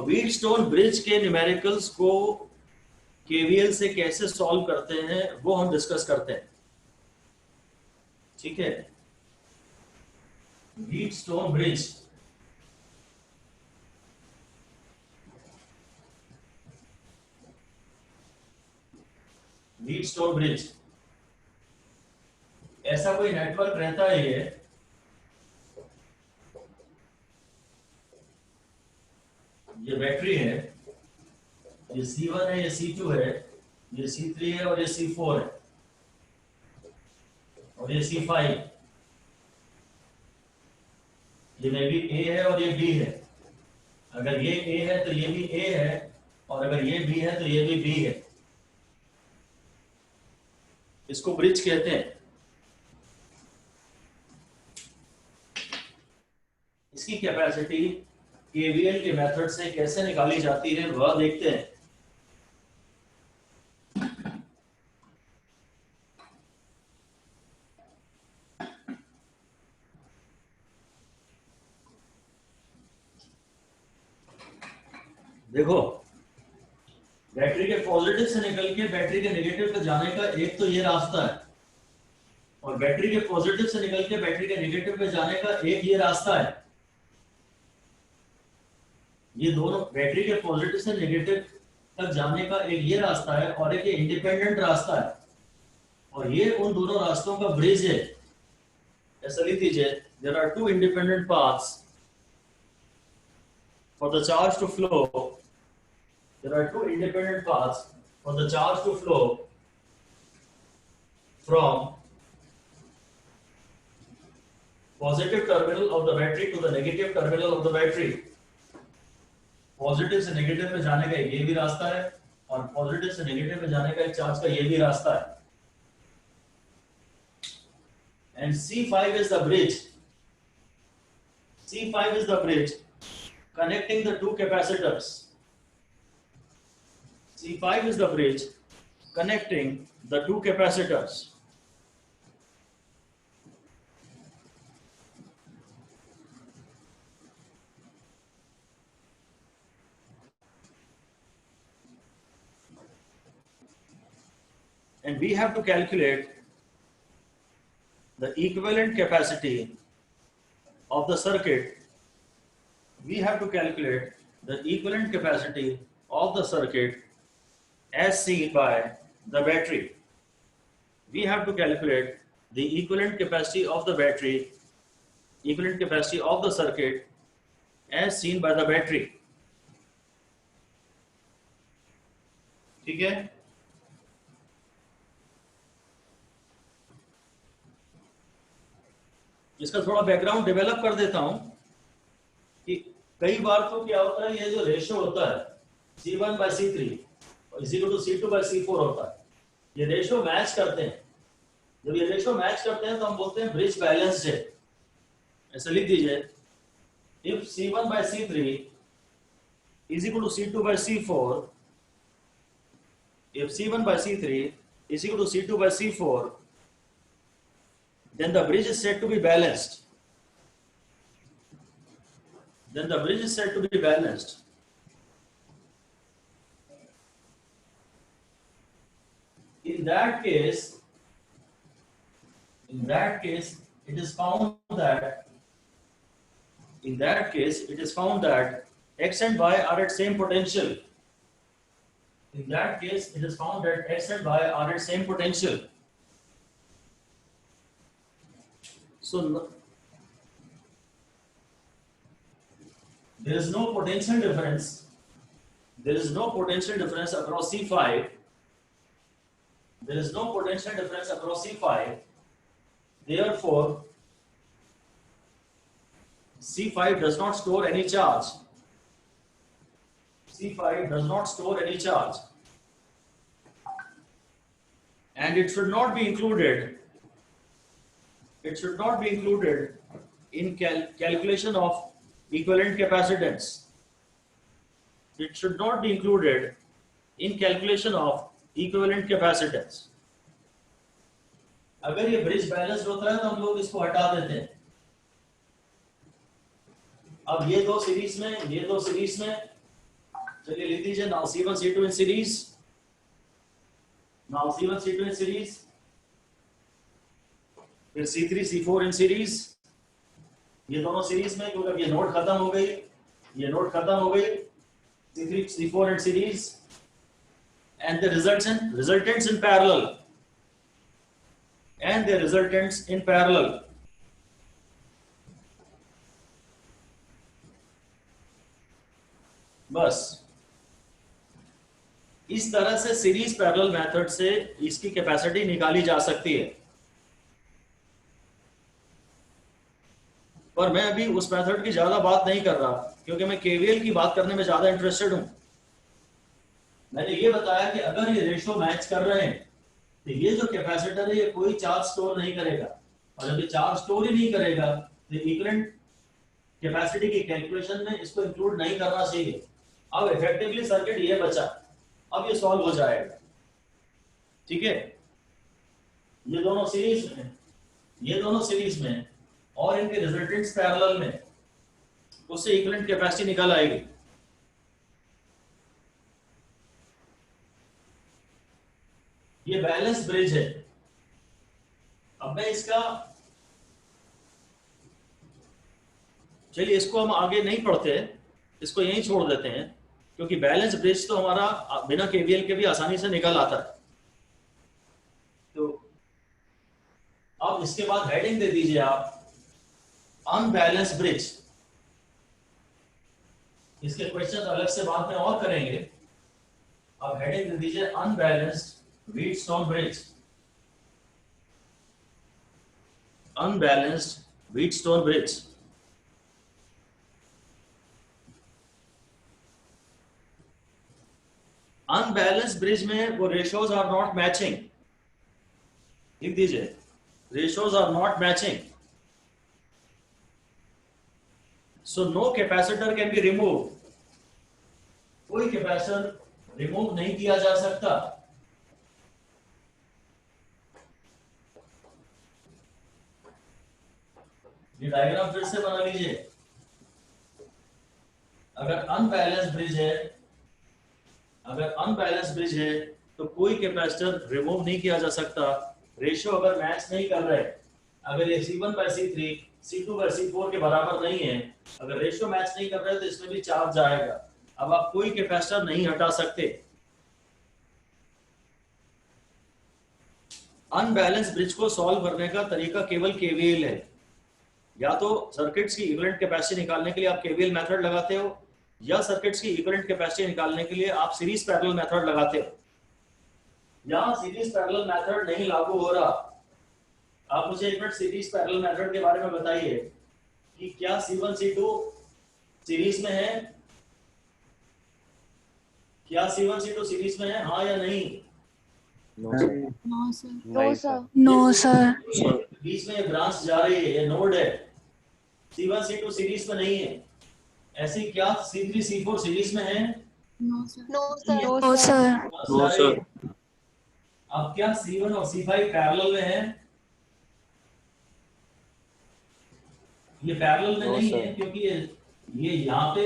Wheatstone bridge के numericals को KVL से कैसे सॉल्व करते हैं वो हम डिस्कस करते हैं, ठीक है। व्हीटस्टोन ब्रिज, व्हीटस्टोन ब्रिज ऐसा कोई नेटवर्क रहता है, ये बैटरी है, ये C1 है, ये C2 है, ये C3 है और ये C4 है और ये C5, ये मे भी A है और ये B है। अगर ये A है तो ये भी A है और अगर ये B है तो ये भी B है। इसको ब्रिज कहते हैं। इसकी कैपेसिटी केवीएल के मेथड से कैसे निकाली जाती है वह देखते हैं। देखो, बैटरी के पॉजिटिव से निकल के बैटरी के नेगेटिव पे जाने का एक तो ये रास्ता है और बैटरी के पॉजिटिव से निकल के बैटरी के नेगेटिव पे जाने का एक ये रास्ता है। ये दोनों बैटरी के पॉजिटिव से नेगेटिव तक जाने का एक ये रास्ता है और एक ये इंडिपेंडेंट रास्ता है और ये उन दोनों रास्तों का ब्रिज है। ऐसा लिख दीजिए, there are two independent paths for the charge to flow. There are two independent paths for the charge to flow from positive terminal of the battery to the negative terminal of the battery. Positive से negative में जाने का ये भी रास्ता है और positive से नेगेटिव में जाने का एक चार्ज का ये भी रास्ता है। And C5 is the bridge. C5 is the bridge connecting the two capacitors. C5 is the bridge connecting the two capacitors. And we have to calculate the equivalent capacity of the circuit. We have to calculate the equivalent capacity of the circuit as seen by the battery. We have to calculate the equivalent capacity of the battery, equivalent capacity of the circuit as seen by the battery. ठीक है? इसका थोड़ा background develop कर देता हूं कि कई बार तो क्या होता है, ये जो रेशियो होता है C1/C3 इक्वल टू C2/C4 होता है, ये रेशियो मैच करते हैं। जब ये रेशियो मैच करते हैं तो हम बोलते हैं ब्रिज बैलेंस्ड है। ऐसे लिख दीजिए, if C1/C3 is equal to C2/C4, if C1/C3 is equal to C2/C4, then the bridge is said to be balanced. Then the bridge is said to be balanced. In that case, it is found that X and Y are at same potential. In that case, it is found that X and Y are at same potential. So there is no potential difference. There is no potential difference across C5. There is no potential difference across C5. Therefore, C5 does not store any charge. C5 does not store any charge. And it should not be included. It should not be included in calculation of equivalent capacitance. It should not be included in calculation of equivalent capacitance. अगर ये bridge balanced होता है तो हम लोग इसको हटा देते हैं। अब ये दो सीरीज में चलिए लिख दीजिए now C1 C2 in series, now C1 C2 in series, फिर C3 C4 इन सीरीज, ये दोनों सीरीज में, क्योंकि ये नोट खत्म हो गई, ये नोट खत्म हो गई, C3 C4 in series and the resultants in parallel, and the resultants in parallel. बस इस तरह से सीरीज पैरेलल मेथड से इसकी कैपेसिटी निकाली जा सकती है। पर मैं अभी उस मेथड की ज्यादा बात नहीं कर रहा, क्योंकि मैं केवीएल की बात करने में ज्यादा इंटरेस्टेड हूं। मैंने ये बताया कि अगर ये रेशो मैच कर रहे हैं तो ये जो कैपेसिटर है ये कोई चार्ज स्टोर नहीं करेगा, और जब ये चार्ज स्टोर ही नहीं करेगा तो इक्विवेलेंट कैपेसिटी की कैलकुलेशन में इसको इंक्लूड नहीं करना चाहिए। अब इफेक्टिवली सर्किट ये बचा, अब ये सॉल्व हो जाएगा। ठीक है, ये दोनों सीरीज में, ये दोनों सीरीज में और इनके रिजल्टेंट्स पैरेलल में, उससे इक्विवेलेंट कैपेसिटी निकल आएगी। ये बैलेंस ब्रिज है। अब मैं इसका, चलिए इसको हम आगे नहीं पढ़ते, इसको यहीं छोड़ देते हैं, क्योंकि बैलेंस ब्रिज तो हमारा बिना केवीएल के भी आसानी से निकल आता है। तो अब इसके बाद हेडिंग दे दीजिए आप अनबैलेंस ब्रिज। इसके क्वेश्चन अलग से बाद में और करेंगे। अब हेडिंग दे दीजिए unbalanced Wheatstone bridge, unbalanced Wheatstone bridge. Unbalanced bridge में वो ratios are not matching, लिख दीजिए ratios are not matching, so no capacitor can be removed, कोई कैपेसिटर रिमूव नहीं किया जा सकता। ये डायग्राम फिर से बना लीजिए। अगर अनबैलेंस ब्रिज है, अगर अनबैलेंस ब्रिज है तो कोई कैपेसिटर रिमूव नहीं किया जा सकता। रेशियो अगर मैच नहीं कर रहे, अगर ये C1/C3 C2/C4 के बराबर नहीं है, अगर रेशियो मैच नहीं कर रहे तो इसमें भी चार्ज जाएगा। अब आप कोई कैपेसिटर नहीं हटा सकते। अनबैलेंस ब्रिज को सॉल्व करने का तरीका केवल केवीएल है। या तो सर्किट्स की इक्विवेलेंट कैपेसिटी निकालने के लिए आप केवीएल मेथड लगाते हो, या सर्किट्स की इक्विवेलेंट कैपेसिटी निकालने के लिए आप सीरीज पैरेलल मेथड लगाते हो। यहां सीरीज पैरेलल मेथड नहीं लागू हो रहा। आप मुझे एक मिनट सीरीज पैरेलल मेथड के बारे में बताइए कि क्या C1 C2 सीरीज में है? क्या C1 C2 सीरीज में है, हाँ या नहीं? No sir. No sir. बीच में ये ब्रांच जा रही है, ये नोड है। C1 C2 सीरीज में नहीं है। ऐसी क्या C3 C4 सीरीज में है? No sir. No sir. अब क्या C1 और C5 पैरेलल में है? ये पैरेलल में नहीं है, क्योंकि ये यहाँ पे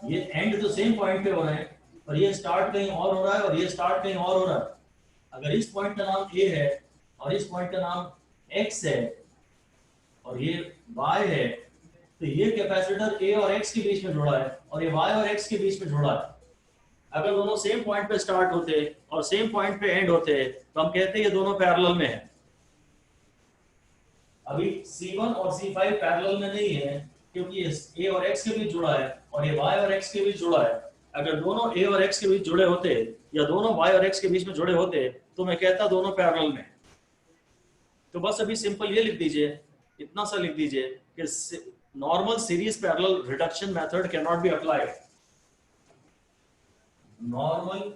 ये एंड तो सेम पॉइंट पे हो रहे हैं, और ये स्टार्ट कहीं और हो रहा है और ये स्टार्ट कहीं और हो रहा है। अगर इस पॉइंट का नाम A है और इस पॉइंट का नाम X है और ये Y है, तो ये कैपेसिटर A और X के बीच में जुड़ा है और ये Y और X के बीच में जुड़ा है। अगर दोनों सेम पॉइंट पे स्टार्ट होते और सेम पॉइंट पे एंड होते तो हम कहते ये दोनों पैरेलल में है। अभी C1 और C5 पैरेलल में नहीं है, क्योंकि ये A और X के बीच जुड़ा है और ये Y और X के बीच जुड़ा है। अगर दोनों A और X के बीच जुड़े होते या दोनों Y और X के बीच में जुड़े होते तो मैं कहता दोनों पैरेलल में। तो बस अभी सिंपल ये लिख दीजिए, इतना सा लिख दीजिए कि normal series parallel reduction method can not be applied. Normal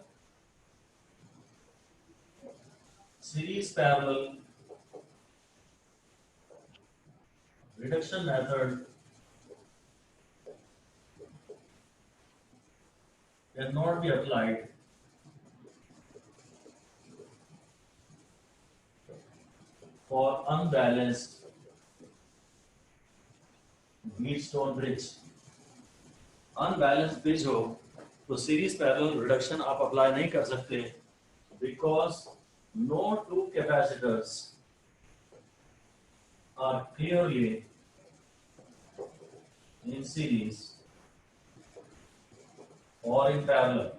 series parallel reduction method cannot be applied for unbalanced Wheatstone bridge. Unbalanced bridge हो तो सीरीज पैरेलल रिडक्शन आप अप्लाई नहीं कर सकते, because no two capacitors are clearly in series और in parallel.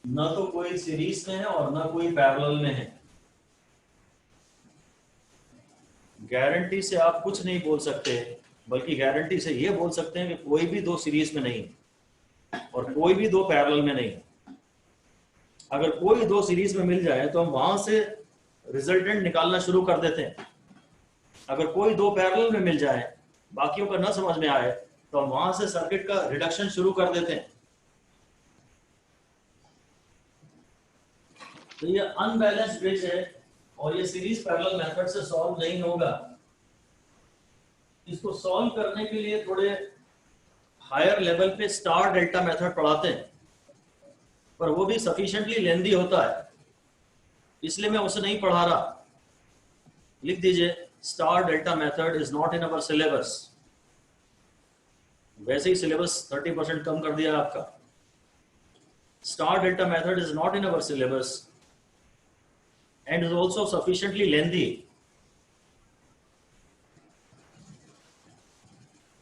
ना तो कोई सीरीज में है और ना कोई पैरेलल में है। गारंटी से आप कुछ नहीं बोल सकते, बल्कि गारंटी से ये बोल सकते हैं कि कोई भी दो सीरीज में नहीं और कोई भी दो पैरेलल में नहीं। अगर कोई दो सीरीज में मिल जाए तो हम वहां से रिजल्टेंट निकालना शुरू कर देते हैं। अगर कोई दो पैरेलल में मिल जाए, बाकियों का ना समझ में आए, तो हम वहां से सर्किट का रिडक्शन शुरू कर देते हैं। तो ये अनबैलेंस्ड ब्रिज है और ये सीरीज पैरेलल मेथड से सॉल्व नहीं होगा। इसको सॉल्व करने के लिए थोड़े हायर लेवल पे स्टार डेल्टा मेथड पढ़ाते हैं, पर वो भी सफिशिएंटली लेंदी होता है, इसलिए मैं उसे नहीं पढ़ा रहा। लिख दीजिए, star delta method is not in our syllabus. वैसे ही सिलेबस 30% कम कर दिया आपका। Star delta method is not in our syllabus and is also sufficiently lengthy।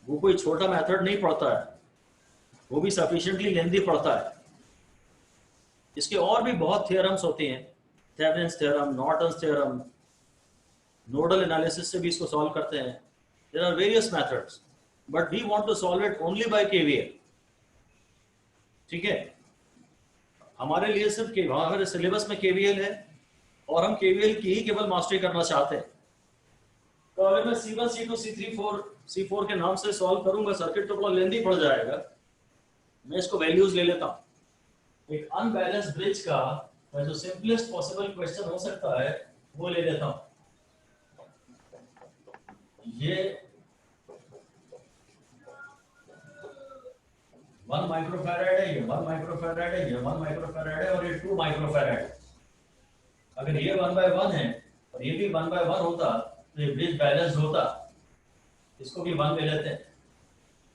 वो कोई छोटा मेथड नहीं पढ़ता है, वो भी sufficiently lengthy पढ़ता है। इसके और भी बहुत थ्योरम्स होती हैं, Thevenin's theorem, Norton's theorem, nodal analysis से भी इसको सॉल्व करते हैं। There are various methods, but we want to solve it only by KVL। ठीक है, हमारे लिए सिर्फ हमारे सिलेबस में KVL है और हम केवीएल की ही केवल मास्टरी करना चाहते हैं। तो अगर मैं C1, C2, C3, C4 के नाम से सॉल्व करूंगा, सर्किट तो बड़ा लेंदी पड़ जाएगा। मैं इसको वैल्यूज ले लेता हूं। एक अनबैलेंस्ड ब्रिज का जो सिंपलेस्ट पॉसिबल क्वेश्चन हो सकता है वो ले लेता हूं। ये 1 माइक्रोफैराड है, ये 1 माइक्रोफैराड है, ये 1 माइक्रोफैराड है और ये 2 माइक्रोफैराड है। अगर ये 1/1 है और ये भी 1/1 होता तो ये ब्रिज बैलेंस होता। इसको भी 1 ले लेते हैं।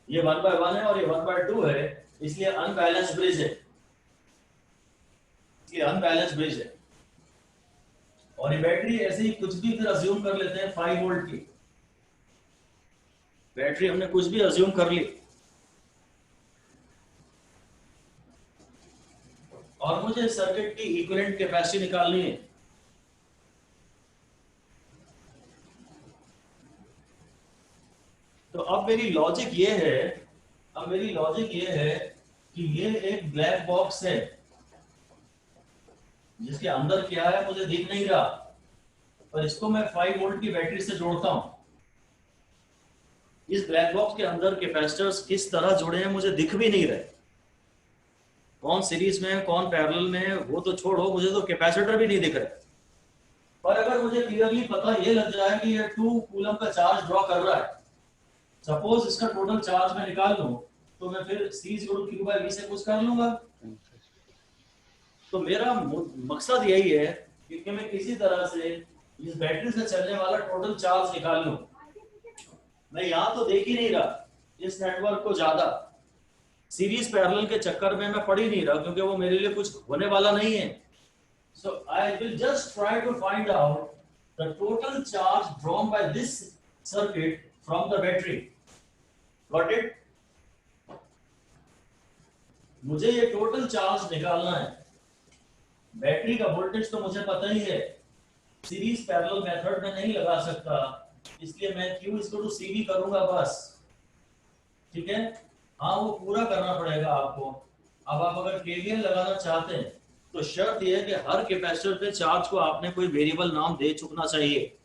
ये 1/1 है और ये 1/2 है, इसलिए अनबैलेंस्ड ब्रिज है। इसलिए अनबैलेंस्ड ब्रिज है। और ये बैटरी ऐसे ही कुछ भी फिर अज्यूम कर लेते हैं 5 वोल्ट की बैटरी, हमने कुछ भी अज्यूम कर ली और मुझे सर्किट की इक्विवेलेंट कैपेसिटी निकालनी है। तो अब मेरी लॉजिक ये है कि ये एक ब्लैक बॉक्स है जिसके अंदर क्या है मुझे दिख नहीं रहा, पर इसको मैं 5 वोल्ट की बैटरी से जोड़ता हूं। इस ब्लैक बॉक्स के अंदर कैपेसिटर्स किस तरह जुड़े हैं मुझे दिख भी नहीं रहे। कौन सीरीज में है, कौन पैरेलल में है, वो तो छोड़ो, मुझे तो कैपेसिटर भी नहीं दिख रहे। पर अगर मुझे क्लियरली पता ये लग जाए कि ये 2 कूलम का चार्ज ड्रॉ कर रहा है, सपोज इसका टोटल चार्ज मैं निकाल लूं, तो मैं फिर C/Q/V से कुछ कर लूंगा। तो मेरा मकसद यही है कि मैं किसी तरह से इस बैटरी से चलने वाला टोटल चार्ज निकाल लूं। मैं यहाँ तो देख ही नहीं रहा इस नेटवर्क को ज्यादा, सीरीज पैरेलल के चक्कर में मैं पढ़ ही नहीं रहा, क्योंकि वो मेरे लिए कुछ होने वाला नहीं है। So I will just try to find out the total charge drawn by this circuit from the battery. Got it? मुझे ये टोटल चार्ज निकालना है। बैटरी का वोल्टेज तो मुझे पता ही है, सीरीज पैरेलल मेथड में नहीं लगा सकता, इसलिए मैं Q/CV करूंगा बस। ठीक है, हाँ वो पूरा करना पड़ेगा आपको। अब आप अगर KVL लगाना चाहते हैं तो शर्त यह है कि हर कैपेसिटर पे चार्ज को आपने कोई वेरिएबल नाम दे चुकना चाहिए।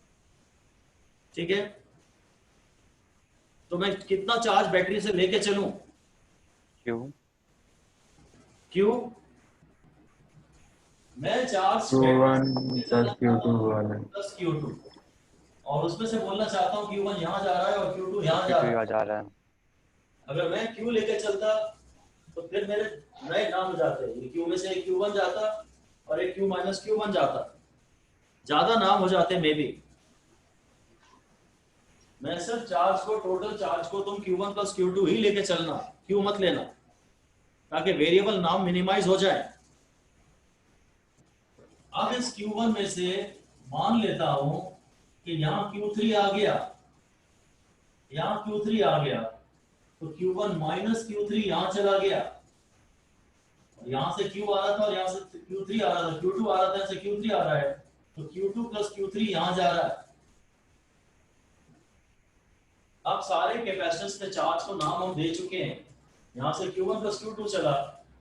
ठीक है, तो मैं कितना चार्ज बैटरी से लेके चलूं? Q मैं charge Q1 plus Q2 plus Q2 और उसमें से बोलना चाहता हूँ Q1 यहाँ जा रहा है और Q2 यहाँ जा रहा है। अगर मैं Q लेके चलता तो फिर मेरे नए नाम जाते, Q में से Q1 जाता और एक Q-Q1 जाता, ज्यादा नाम हो जाते मे भी। मैं सर चार्ज को, टोटल चार्ज को तुम Q1 प्लस Q2 ही लेके चलना, Q मत लेना, ताकि वेरिएबल नाम मिनिमाइज हो जाए। अब इस Q1 में से मान लेता हूं कि यहाँ Q3 आ गया, यहाँ Q3 आ गया, तो Q1 माइनस Q3 यहाँ चला गया, यहाँ से Q आ रहा था और यहाँ से Q3 आ रहा था, Q2 आ रहा था, यहाँ से Q3 आ रहा है, तो Q2 प्लस Q3 यहाँ जा रहा है। अब सारे कैपेसिटेंस के चार्ज को नाम हम दे चुके हैं। यहाँ से Q1 प्लस Q2 चला,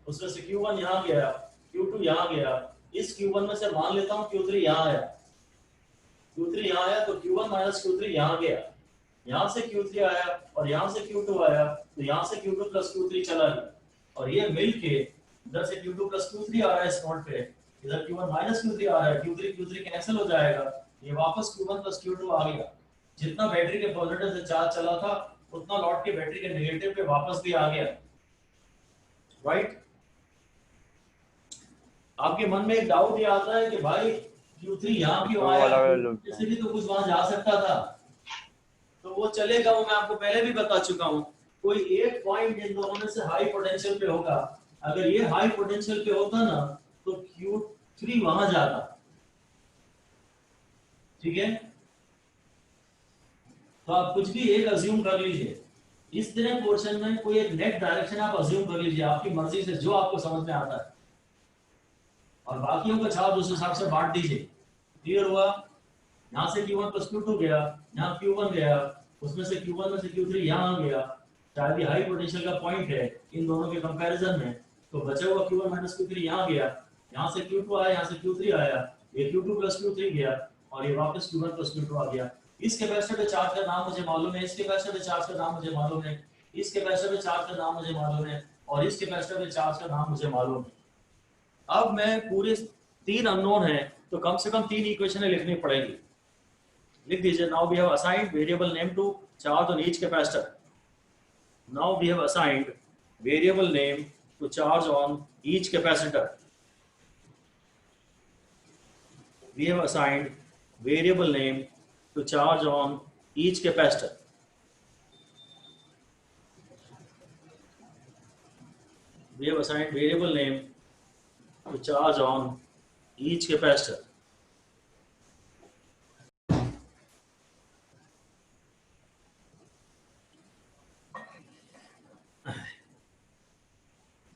उसमें से Q1 यहाँ गया, Q2 यहाँ गया, इस Q1 में से मान लेता हूँ Q3 यहाँ आया, Q3 यहाँ आया, तो Q1 माइनस Q3 यहाँ गया, यहाँ से Q3 आया और यहाँ से Q2 आया, तो यहाँ से Q2 प्लस Q3 चला गया, और ये मिल के इधर से Q2 प्लस Q3 आ रहा है इस नोड पे, इधर Q1 माइनस Q3 आ रहा है, Q3 कैंसिल हो जाएगा, ये वापस Q1 प्लस Q2 आ गया। जितना बैटरी के पॉजिटिव से चार्ज चला था उतना लौट के बैटरी के नेगेटिव पे वापस भी आ गया, राइट। आपके मन में एक डाउट ये आता है कि भाई Q3 यहाँ क्यों आया, इससे भी तो कुछ वहां जा सकता था, तो वो चलेगा, वो मैं आपको पहले भी बता चुका हूँ। कोई एक पॉइंट इन दोनों में से हाई पोटेंशियल पे होगा, अगर ये हाई पोटेंशियल पे होता ना तो Q3 वहां जाता, ठीक है। तो आप कुछ भी एक अज्यूम कर लीजिए, इस तरह पोर्शन में कोई एक नेट डायरेक्शन आप अज्यूम कर लीजिए, आपकी मर्जी से जो आपको समझ में आता है, और बाकियों का चार्ज उस हिसाब से बांट दीजिए। क्लियर हुआ? यहाँ से Q1 प्लस Q2 गया, यहाँ Q1 गया, उसमें से Q1 में से Q3 यहाँ गया, शायद ये हाई पोटेंशियल का पॉइंट है इन दोनों के कंपैरिजन में, तो बचा हुआ Q1 माइनस Q3 यहाँ गया, यहाँ से Q2 आया, यहाँ से Q3 आया, ये Q2 प्लस Q3 गया और ये वापस Q1 प्लस Q2 आ गया। इस कैपेसिटर पे चार्ज का नाम मुझे मालूम है, इस कैपेसिटर पे चार्ज का नाम मुझे मालूम है, इस कैपेसिटर पे चार्ज का नाम मुझे मालूम है, और इस कैपेसिटर पे चार्ज का नाम मुझे मालूम है। अब मैं पूरे 3 अननोन है, तो कम से कम 3 इक्वेशनें लिखनी पड़ेगी। लिख दीजिए, now we have assigned variable name to charge on each capacitor. Now we have assigned variable name to charge on each capacitor. We have assigned variable name to charge on each capacitor. We have assigned variable name to charge on each capacitor.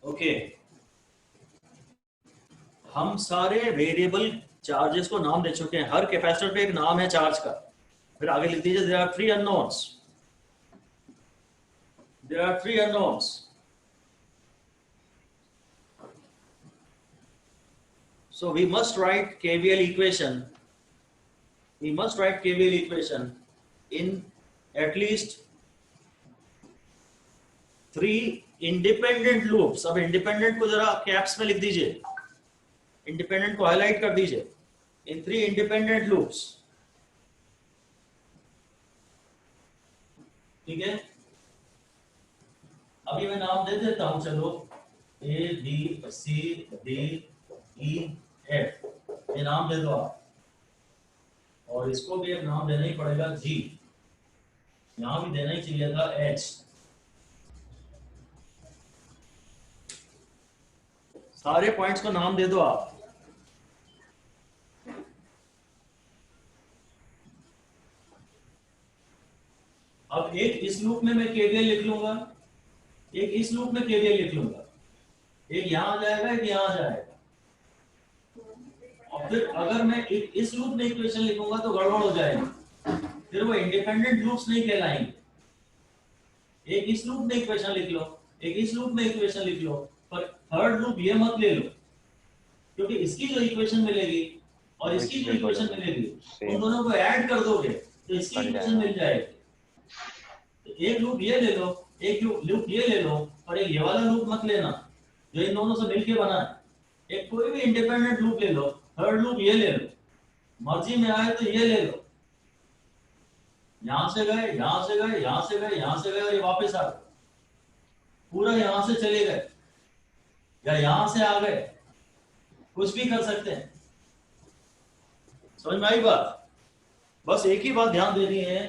Okay. हम सारे variable charges को नाम दे चुके हैं, हर capacitor पे एक नाम है चार्ज का। फिर आगे लिख दीजिए, there are 3 unknowns. There are 3 unknowns. So we must write KVL equation. We must write KVL equation in at least 3 independent loops. अब independent को जरा कैप्स में लिख दीजिए, इंडिपेंडेंट को हाईलाइट कर दीजिए, इन 3 इंडिपेंडेंट लूप्स, ठीक है। अभी मैं नाम दे देता हूं, चलो A B C D E F, ये नाम दे दो आप, और इसको भी एक नाम देना ही पड़ेगा G, यहां भी देना ही चाहिए था H। सारे पॉइंट्स को नाम दे दो आप। अब एक इस लूप में मैं केवीएल लिख लूंगा, एक इस लूप में केवीएल लिख लूंगा, एक यहां आ जाएगा, एक यहां आ जाएगा, और फिर अगर मैं एक इस लूप में इक्वेशन लिखूंगा तो गड़बड़ हो जाएगी, फिर वो इंडिपेंडेंट लूप्स नहीं कहलाएंगे। एक इस लूप में इक्वेशन लिख लो, एक इस लूप में इक्वेशन लिख लो, पर थर्ड लूप ये मत ले लो, क्योंकि इसकी जो इक्वेशन मिलेगी और इसकी जो इक्वेशन मिलेगी उन दोनों को ऐड कर दोगे तो इसकी इक्वेशन मिल जाएगी। तो एक लूप ये ले लो, एक लूप ये ले लो, और एक ये वाला लूप मत लेना जो इन दोनों से मिलके बना है। एक कोई भी इंडिपेंडेंट लूप ले लो, थर्ड लूप ये ले लो, मर्जी में आए तो ये ले लो, यहां से गए, यहां से गए, यहां से गए, यहां से गए, और ये वापस आ गए, पूरा यहां से चले गए या यहां से आ गए, कुछ भी कर सकते हैं। समझ में आई बात? बस एक ही बात ध्यान देनी है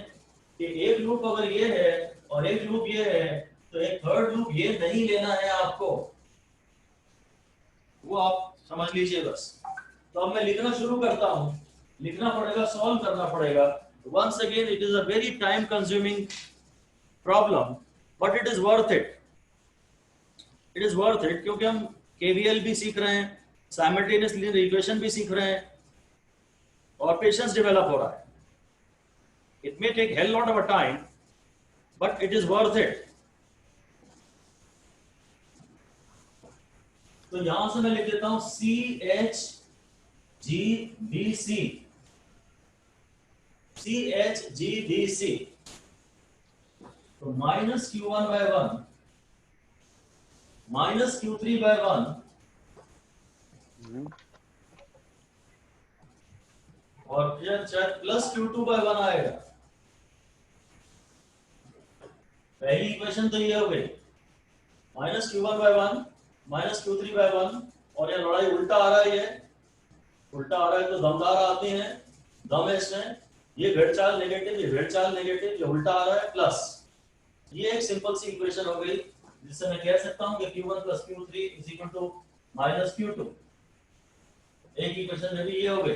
कि एक लूप अगर ये है और एक लूप ये है तो एक थर्ड लूप ये नहीं लेना है आपको, वो आप समझ लीजिए बस। तो अब मैं लिखना शुरू करता हूं, लिखना पड़ेगा, सॉल्व करना पड़ेगा। Once again it is a very time consuming problem, but it is worth it, it is worth it, क्योंकि हम केवीएल भी सीख रहे हैं, साइमल्टेनियसली इक्वेशन भी सीख रहे हैं और पेशेंस डेवलप हो रहा है। It may take hell lot of a time but it is worth it. तो यहां से मैं लिख देता हूं CHGBC, CHGBC। तो minus Q1 by 1 minus Q3 by 1 और फिर शायद प्लस Q2 by 1 आएगा। पहली इक्वेशन तो ये हो गई, minus Q1 by 1 minus Q3 by 1, और ये लड़ाई उल्टा आ रहा है, ये उल्टा आ रहा है तो दमदार आती है, दम है इसमें। ये भेड़चाल नेगेटिव, ये भेड़चाल नेगेटिव, ये उल्टा आ रहा है प्लस। ये एक सिंपल सी इक्वेशन हो गई जिससे मैं कह सकता हूं कि Q1 plus Q3 is equal to minus Q2। एक इक्वेशन में भी ये हो गई।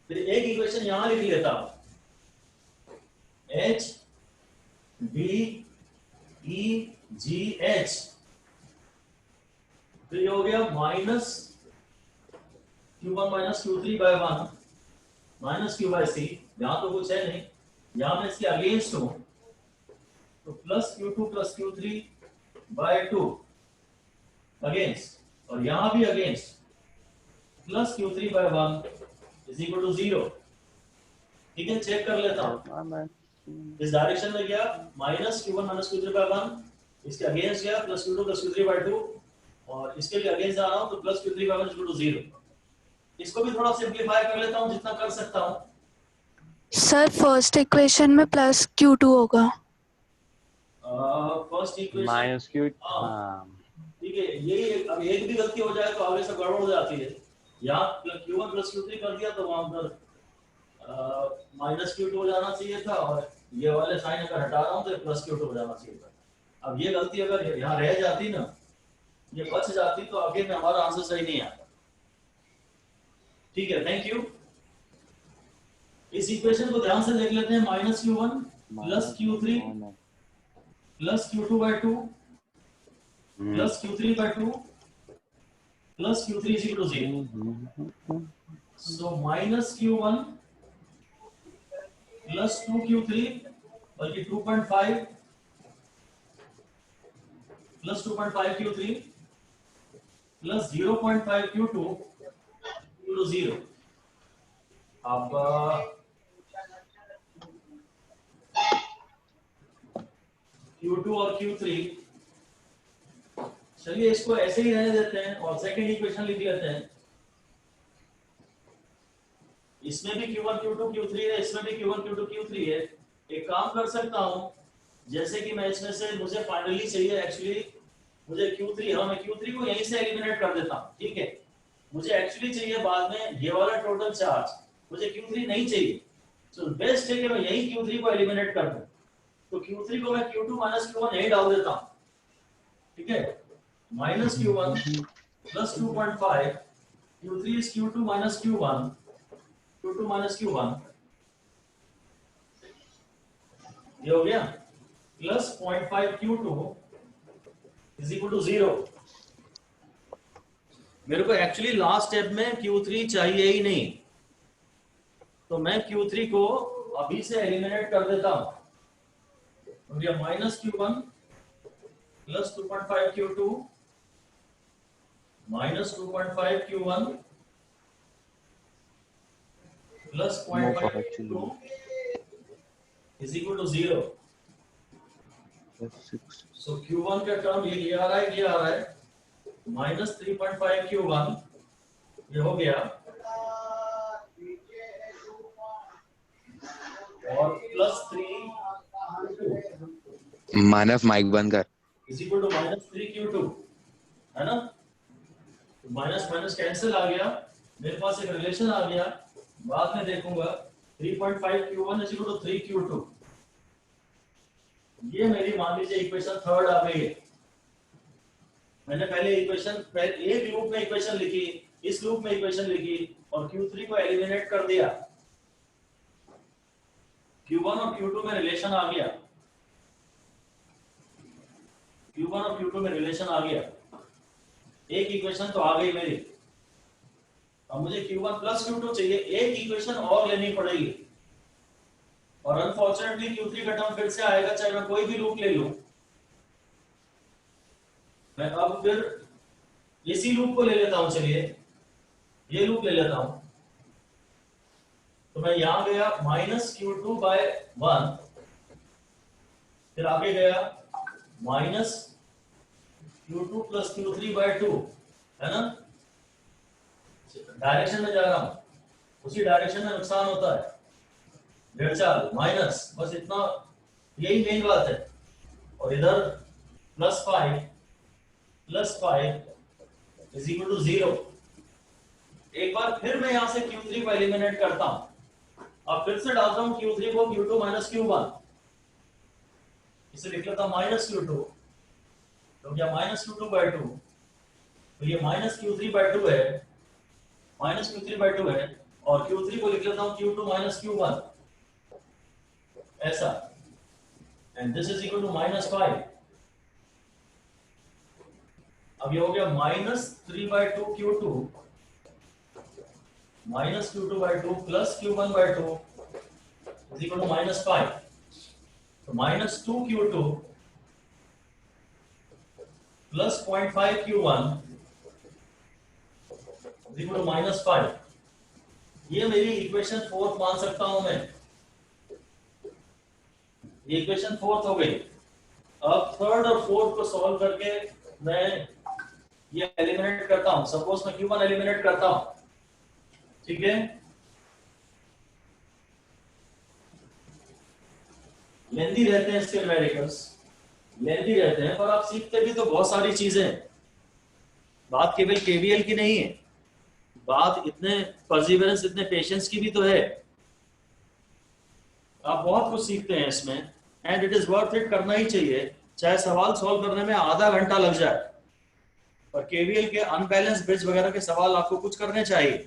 फिर एक इक्वेशन यहां लिख लेता हूं, H B E G H, तो ये हो गया minus Q1 minus Q3 by 1 minus Q by C। यहां तो कुछ है नहीं, यहां मैं इसके अगेंस्ट हूं तो plus Q2 plus Q3 by 2 against, और यहां भी against plus Q3 by 1 is equal to 0। ठीक है, चेक कर लेता हूं। इस डायरेक्शन में गया minus Q1 minus Q3 by 1, इसके अगेंस्ट गया plus Q2 plus Q3 by 2, और इसके लिए अगेंस्ट जा रहा हूं तो plus Q3 by 1 is equal to 0। इसको भी थोड़ा सिंपलीफाई कर लेता हूं जितना कर सकता हूं। सर फर्स्ट इक्वेशन में प्लस Q2 होगा। फर्स्ट इक्वेशन माइनस Q, हाँ ठीक है, यही अब एक भी गलती हो जाए तो आगे से गड़बड़ हो जाती है। यहाँ Q1 प्लस Q3 कर दिया तो वहां पर माइनस Q2 हो जाना चाहिए था, और ये वाले साइन अगर हटा रहा हूँ तो प्लस Q2 हो जाना चाहिए था। अब ये गलती अगर यहाँ रह जाती ना, ये बच जाती तो आगे में हमारा आंसर सही नहीं आता। ठीक है, थैंक यू। इस इक्वेशन को ध्यान से देख लेते हैं, minus Q1 plus Q3 plus Q2 by 2 plus Q3 by 2 plus Q3 is equal to 0। So minus Q1 plus 2Q3 बल्कि 2.5 plus 2.5 Q3 plus 0.5 Q2 equal to 0। अब Q2 और Q3, चलिए इसको ऐसे ही रहने देते हैं और सेकंड इक्वेशन लिख लेते हैं। इसमें भी Q1 Q2 Q3 है, इसमें भी Q1 Q2 Q3 है। एक काम कर सकता हूं, जैसे कि मैं इसमें से मुझे फाइनली चाहिए एक्चुअली मुझे Q3, हाँ मैं Q3 को यहीं से एलिमिनेट कर देता हूं। ठीक है, मुझे एक्चुअली चाहिए बाद में ये वाला टोटल चार्ज, मुझे Q3 नहीं चाहिए। तो बेस्ट है कि मैं यहीं Q3 को एलिमिनेट कर दूं। तो Q3 को मैं Q2 माइनस Q1 यहीं डाल देता हूं। ठीक है, minus Q1 plus 2.5 Q3 is Q2 minus Q1 Q2 minus Q1, ये हो गया plus 0.5 Q2 is equal to 0। मेरे को एक्चुअली लास्ट स्टेप में Q3 चाहिए ही नहीं, तो मैं Q3 को अभी से एलिमिनेट कर देता हूं। तो ये minus Q1 plus 2.5 Q2 minus 2.5 Q1 plus 0.5 Q2 is equal to 0। So Q1 का टर्म ये आ रहा है, ये आ रहा है माइनस 3.5 Q1, ये हो गया, और प्लस 3 मानव माइक बंद कर। Is equal to minus 3 Q2, है ना। माइनस माइनस कैंसिल आ गया, मेरे पास एक रिलेशन आ गया, बाद में देखूंगा 3.5 Q1 is equal to 3 Q2। ये मेरी मान लीजिए इक्वेशन थर्ड आ गई है। मैंने पहले इक्वेशन एक लूप में इक्वेशन लिखी, इस लूप में इक्वेशन लिखी और Q3 को एलिमिनेट कर दिया। Q1 और Q2 में रिलेशन आ गया, Q1 और Q2 में रिलेशन आ गया। एक इक्वेशन तो आ गई मेरी। अब मुझे Q1 प्लस Q2 चाहिए, एक इक्वेशन और लेनी पड़ेगी। और अनफॉर्चुनेटली Q3 का टर्म फिर से आएगा, चाहे मैं कोई भी लूप ले लूं। मैं अब फिर इसी लूप को ले लेता हूं, चलिए ये लूप ले लेता हूं। तो मैं यहां गया माइनस Q2 बाय 1, फिर आगे गया minus Q2 plus Q3 bye 2, है ना। डायरेक्शन में जा रहा हूं, उसी डायरेक्शन में नुकसान होता है। डेढ़ चाल माइनस, बस इतना, यही मेन बात है। और इधर +5 इज इक्वल टू 0। एक बार फिर मैं यहां से Q3 को एलिमिनेट करता हूं। अब फिर से डालता हूं Q3 को Q2 माइनस Q1, इसे लिख लेता हूं माइनस Q2, तो क्या माइनस Q2 बाय 2। तो ये माइनस Q3 बाय 2 है, माइनस Q3 बाय 2 है। और Q3 को लिख लेता हूं Q2 माइनस Q1, ऐसा। And this is equal to -5। अब ये हो गया -3 by 2 Q2 minus Q2 by 2 plus Q1 by 2 is equal to -5। तो -2 Q2 plus 0.5 Q1 is equal to -5। ये मेरी इक्वेशन फोर्थ मान सकता हूं मैं। ये इक्वेशन फोर्थ हो गई। अब थर्ड और फोर्थ को सॉल्व करके मैं ये एलिमिनेट करता हूं। सपोज मैं Q1 एलिमिनेट करता हूं, ठीक है। लेंथी रहते हैं इसके न्यूमेरिकल्स, लेंथी रहते हैं, पर आप सीखते भी तो बहुत सारी चीजें। बात केवल केवीएल की नहीं है, बात इतने परसिवरेंस, इतने पेशेंस की भी तो है। आप बहुत कुछ सीखते हैं इसमें, and it is worth it, करना ही चाहिए। चाहे सवाल सॉल्व करने में आधा घंटा लग जाए, पर केवीएल के अनबैलेंस ब्रिज वगैरह के सवाल आपको कुछ करने चाहिए।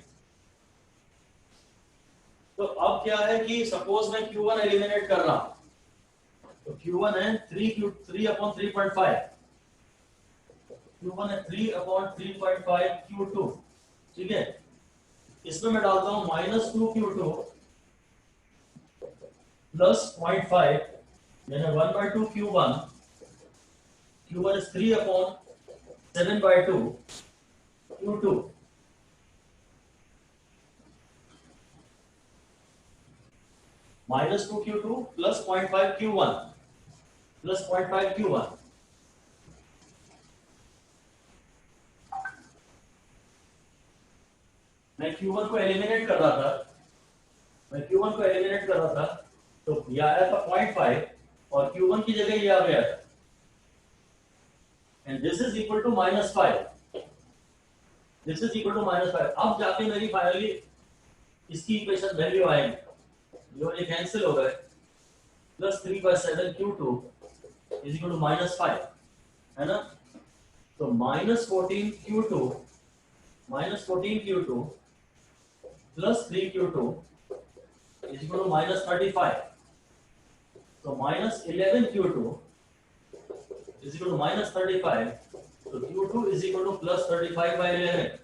तो अब क्या है कि सपोज मैं Q1 एलिमिनेट कर रहा हूं, तो Q1 है 3/3.5, Q1 है 3/3.5 Q2, ठीक है। इसमें मैं डालता हूं -2 Q2 प्लस 0.5, यानी 1/2 Q1, Q1 is 3/7/2 Q2, -2 Q2 plus 0.5 Q1 plus 0.5 Q1। मैं Q1 को एलिमिनेट कर रहा था, तो ये आया था 0.5 और Q1 की जगह ये आ गया था, and this is equal to -5, this is equal to -5। अब जाके मेरी फाइनली इसकी इक्वेशन वैल्यू आएगी, ये कैंसिल हो गए। +3/7 Q2 इज इक्वल टू -5, है ना। तो -14 Q2 plus 3 Q2 is equal to -35। तो -11 Q2 इज इक्वल टू -35। तो Q2 इज इक्वल टू +35/11।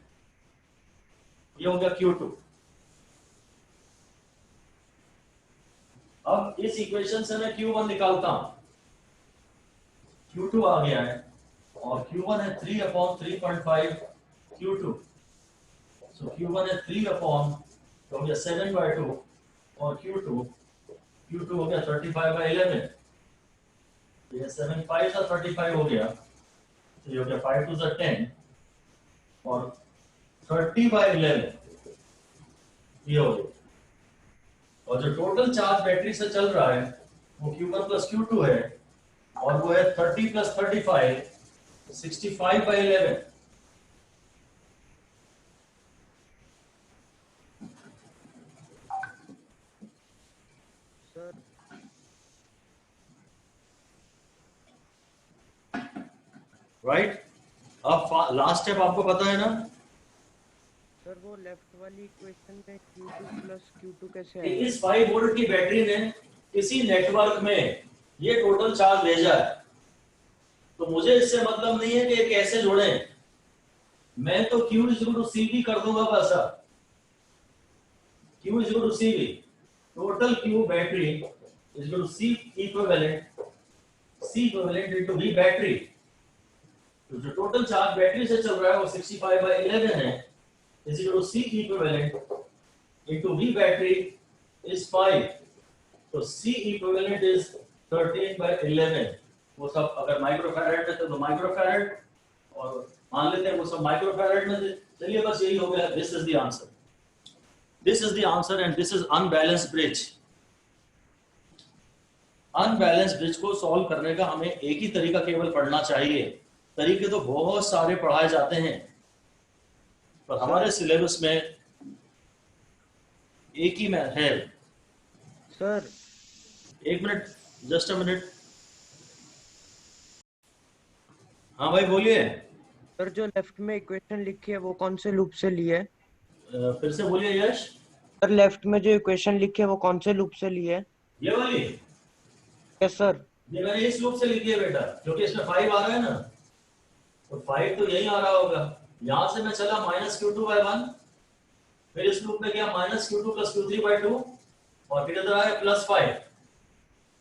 ये हो गया Q2। अब इस इक्वेशन से मैं Q1 निकालता हूं। Q2 आ गया है और Q1 है 3/3.5 Q2। सो Q1 है 3 तो हो गया 7/2 और Q2 हो गया 35/11। ये 7 5 35 हो गया, तो ये हो गया 5 2 10 और 30/11 ये हो गया। और जो टोटल चार्ज बैटरी से चल रहा है वो Q1 प्लस Q2 है, और वो है 30 प्लस 35 65/11। राइट? अब लास्ट स्टेप आपको पता है ना? सर वो लेफ्ट वाली इक्वेशन में Q2 प्लस Q2 कैसे कि आएगा? इस 5 वोल्ट की बैटरी ने किसी नेटवर्क में ये टोटल चार्ज भेजा है, तो मुझे इससे मतलब नहीं है कि ये कैसे जोड़े, मैं तो Q is equal to CV कर दूंगा बस। अब Q is equal to CV, total Q battery is equal to C equivalent into V battery. तो जो टोटल चार्ज बैटरी से चल रहा है वो 65/11 है, is equal to C equivalent into V battery is 5, तो C equivalent is 13/11। वो सब अगर माइक्रोफैराड में थे तो माइक्रोफैराड, और मान लेते हैं वो सब माइक्रोफैराड में थे। चलिए बस यही हो गया। This is the answer, this is the answer and this is unbalanced bridge. Unbalanced bridge को सॉल्व करने का हमें एक ही तरीका केवल पढ़ना चाहिए, तरीके तो बहुत सारे पढ़ाए जाते हैं, पर हमारे सिलेबस में एक ही में है। सर एक मिनट, जस्ट अ मिनट। हाँ भाई बोलिए। सर जो लेफ्ट में इक्वेशन लिखी है वो कौन से लूप से ली है? फिर से बोलिए यश। सर लेफ्ट में जो इक्वेशन लिखी है वो कौन से लूप से ली है? ये वाली, यस सर। ये मैंने इस लूप से लिखी है बेटा, क्योंकि इसमें 5 आ रहा है ना, तो 5 तो यही आ रहा होगा। यहां से मैं चला -Q2/1, फिर इस लूप में गया -Q2 + Q3/2, और फिर इधर आया +5।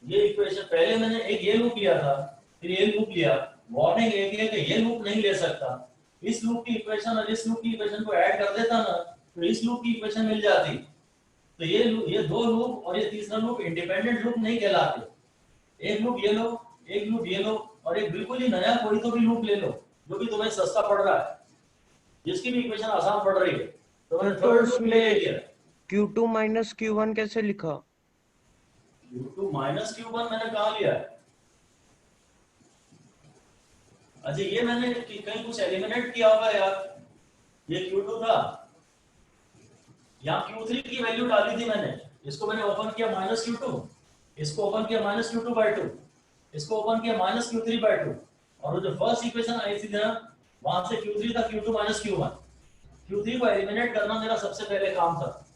ये इक्वेशन पहले मैंने एक ये लूप लिया था, फिर ये लूप लिया। वार्निंग एक है कि ये लूप नहीं ले सकता। इस लूप की इक्वेशन और इस लूप की इक्वेशन को ऐड कर देता ना, तो इस लूप की इक्वेशन मिल जाती। तो ये दो लूप और ये तीसरा लूप इंडिपेंडेंट लूप नहीं कहलाते। एक लूप ये लो, एक लूप ये लो, और एक बिल्कुल ही नया कोई तो भी लूप ले लो जो भी तुम्हें सस्ता पड़ रहा है, जिसकी भी इक्वेशन आसान पड़ रही है। तो मैंने तो थर्ड लूप ले उसमें लिया। Q2 माइनस Q1 कैसे लिखा? Q2 - Q1 मैंने कहा लिया? अच्छा, ये मैंने कहीं कुछ एलिमिनेट किया होगा यार। ये Q2 था, यहाँ Q3 की वैल्यू डाली थी मैंने। इसको मैंने ओपन किया -Q2, इसको ओपन किया -Q2/2, इसको ओपन किया -Q3/2, और वो जो फर्स्ट इक्वेशन आई थी ना, वहां से Q3 था Q2 - Q1। Q3 को एलिमिनेट करना मेरा सबसे पहले काम था।